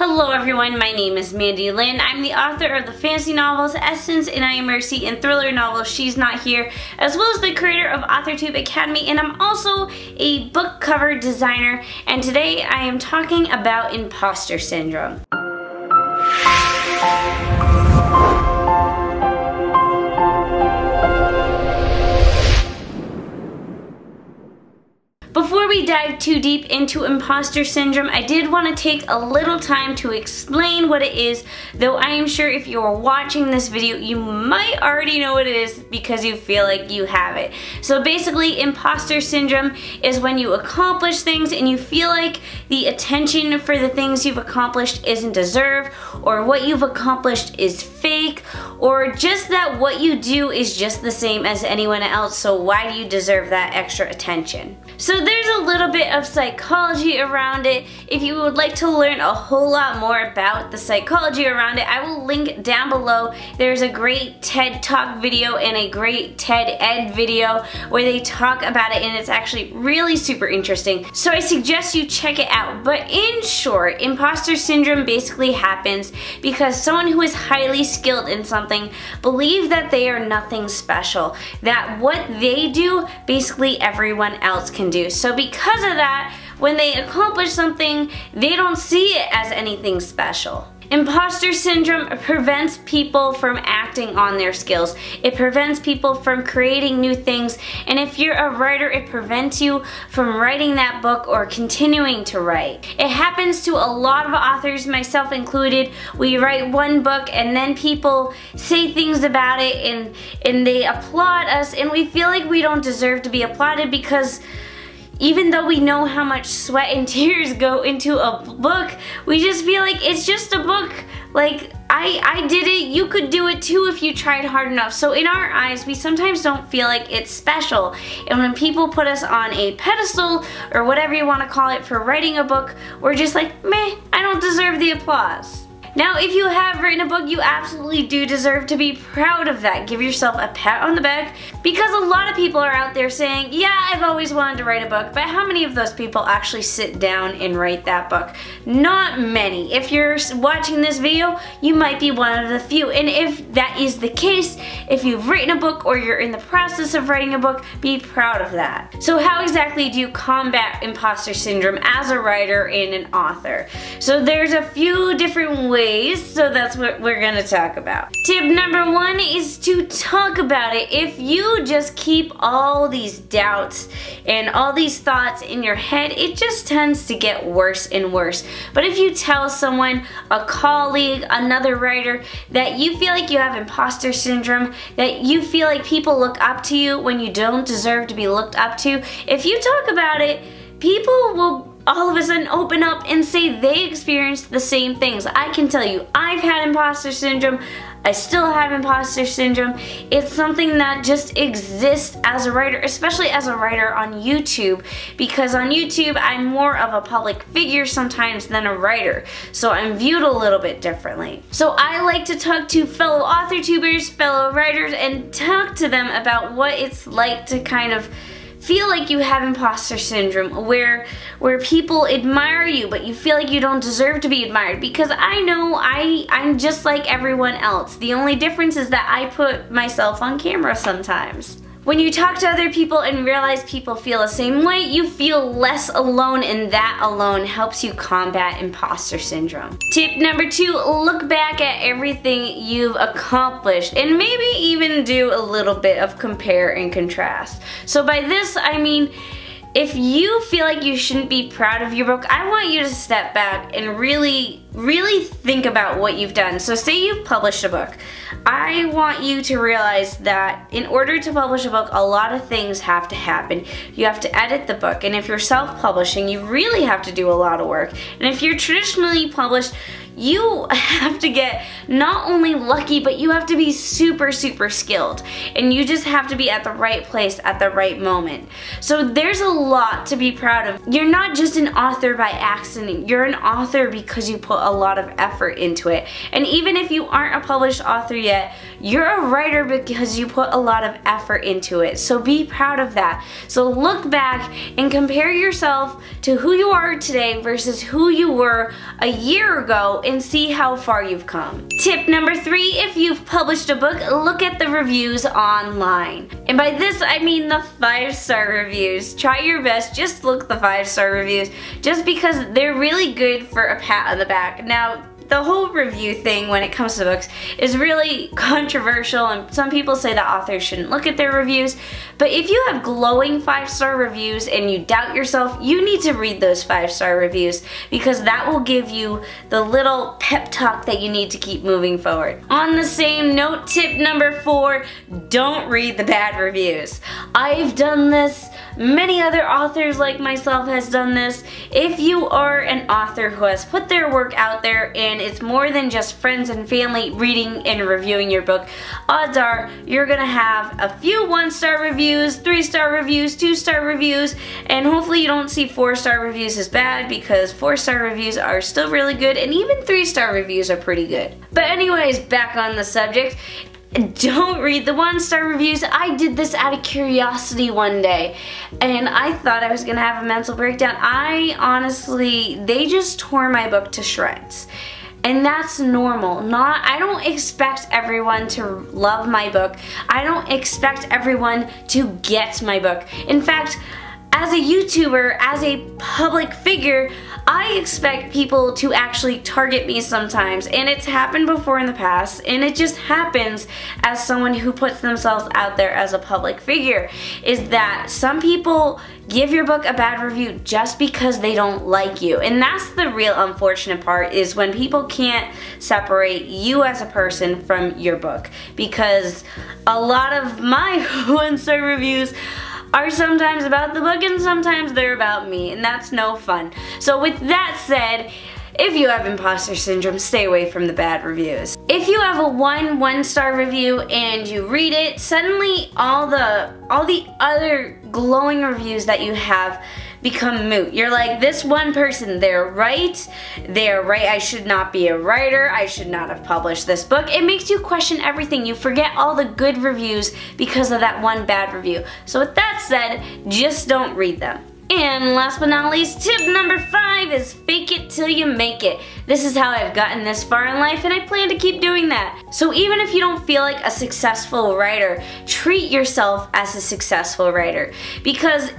Hello everyone, my name is Mandi Lynn. I'm the author of the fantasy novels Essence and I Am Mercy and thriller novel She's Not Here, as well as the creator of AuthorTube Academy, and I'm also a book cover designer, and today I am talking about imposter syndrome. Before we dive too deep into imposter syndrome, I did want to take a little time to explain what it is, though I am sure if you're watching this video, you might already know what it is because you feel like you have it. So basically, imposter syndrome is when you accomplish things and you feel like the attention for the things you've accomplished isn't deserved, or what you've accomplished is fake, or just that what you do is just the same as anyone else, so why do you deserve that extra attention? So there's a little bit of psychology around it. If you would like to learn a whole lot more about the psychology around it, I will link down below. There's a great TED Talk video and a great TED Ed video where they talk about it, and it's actually really super interesting. So I suggest you check it out. But in short, imposter syndrome basically happens because someone who is highly skilled in something believes that they are nothing special, that what they do, basically everyone else can do. So because of that, when they accomplish something, they don't see it as anything special. Imposter syndrome prevents people from acting on their skills. It prevents people from creating new things, and if you're a writer, it prevents you from writing that book or continuing to write. It happens to a lot of authors, myself included. We write one book and then people say things about it and they applaud us, and we feel like we don't deserve to be applauded because even though we know how much sweat and tears go into a book, we just feel like it's just a book. Like, I did it, you could do it too if you tried hard enough. So in our eyes, we sometimes don't feel like it's special. And when people put us on a pedestal, or whatever you want to call it, for writing a book, we're just like, meh, I don't deserve the applause. Now, if you have written a book, you absolutely do deserve to be proud of that. Give yourself a pat on the back, because a lot of people are out there saying, yeah, I've always wanted to write a book, but how many of those people actually sit down and write that book? Not many. If you're watching this video, you might be one of the few, and if that is the case, if you've written a book or you're in the process of writing a book, be proud of that. So how exactly do you combat imposter syndrome as a writer and an author? So there's a few different ways, so that's what we're gonna talk about. Tip number one is to talk about it. If you just keep all these doubts and all these thoughts in your head, it just tends to get worse and worse. But if you tell someone, a colleague, another writer, that you feel like you have imposter syndrome, that you feel like people look up to you when you don't deserve to be looked up to, if you talk about it, people will all of a sudden open up and say they experienced the same things. I can tell you, I've had imposter syndrome. I still have imposter syndrome. It's something that just exists as a writer, especially as a writer on YouTube, because on YouTube I'm more of a public figure sometimes than a writer, so I'm viewed a little bit differently. So I like to talk to fellow author-tubers, fellow writers, and talk to them about what it's like to kind of feel like you have imposter syndrome, where people admire you but you feel like you don't deserve to be admired, because I know I'm just like everyone else. The only difference is that I put myself on camera sometimes. When you talk to other people and realize people feel the same way, you feel less alone, and that alone helps you combat imposter syndrome. Tip number two, look back at everything you've accomplished and maybe even do a little bit of compare and contrast. So by this, I mean, if you feel like you shouldn't be proud of your book, I want you to step back and really think about what you've done. So say you've published a book. I want you to realize that in order to publish a book, a lot of things have to happen. You have to edit the book, and if you're self-publishing, you really have to do a lot of work. And if you're traditionally published, you have to get not only lucky, but you have to be super, super skilled. And you just have to be at the right place at the right moment. So there's a lot to be proud of. You're not just an author by accident. You're an author because you put a lot of effort into it. And even if you aren't a published author yet, you're a writer because you put a lot of effort into it. So be proud of that. So look back and compare yourself to who you are today versus who you were a year ago and see how far you've come. Tip number 3, if you've published a book, look at the reviews online. And by this I mean the 5-star reviews. Try your best, just look at the 5-star reviews just because they're really good for a pat on the back. Now, the whole review thing when it comes to books is really controversial, and some people say that authors shouldn't look at their reviews, but if you have glowing 5-star reviews and you doubt yourself, you need to read those 5-star reviews because that will give you the little pep talk that you need to keep moving forward. On the same note, tip number 4, don't read the bad reviews. I've done this. Many other authors like myself has done this. If you are an author who has put their work out there and it's more than just friends and family reading and reviewing your book, odds are you're gonna have a few 1-star reviews, 3-star reviews, 2-star reviews, and hopefully you don't see 4-star reviews as bad because 4-star reviews are still really good and even 3-star reviews are pretty good. But anyways, back on the subject. Don't read the 1-star reviews. I did this out of curiosity one day and I thought I was gonna have a mental breakdown. They just tore my book to shreds. And that's normal. I don't expect everyone to love my book. I don't expect everyone to get my book. In fact, as a YouTuber, as a public figure, I expect people to actually target me sometimes, and it's happened before in the past, and it just happens as someone who puts themselves out there as a public figure, is that some people give your book a bad review just because they don't like you. And that's the real unfortunate part, is when people can't separate you as a person from your book, because a lot of my 1-star reviews are sometimes about the book and sometimes they're about me, and that's no fun. So with that said, if you have imposter syndrome, stay away from the bad reviews. If you have a 1-star review and you read it, suddenly all the other glowing reviews that you have become moot. You're like, this one person, they're right, I should not be a writer, I should not have published this book. It makes you question everything. You forget all the good reviews because of that one bad review. So with that said, just don't read them. And last but not least, tip number 5 is fake it till you make it. This is how I've gotten this far in life, and I plan to keep doing that. So even if you don't feel like a successful writer, treat yourself as a successful writer. Because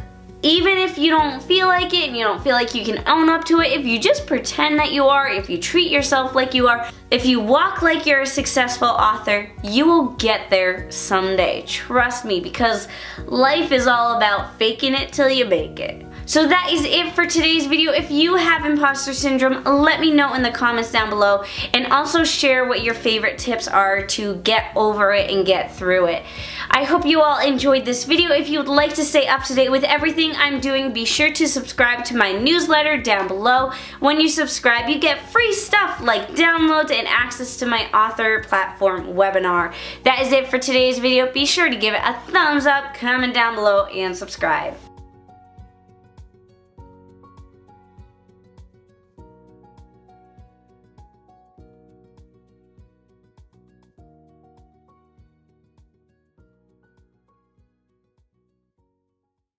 even if you don't feel like it and you don't feel like you can own up to it, if you just pretend that you are, if you treat yourself like you are, if you walk like you're a successful author, you will get there someday. Trust me, because life is all about faking it till you make it. So that is it for today's video. If you have imposter syndrome, let me know in the comments down below, and also share what your favorite tips are to get over it and get through it. I hope you all enjoyed this video. If you would like to stay up to date with everything I'm doing, be sure to subscribe to my newsletter down below. When you subscribe, you get free stuff like downloads and access to my author platform webinar. That is it for today's video. Be sure to give it a thumbs up, comment down below, and subscribe.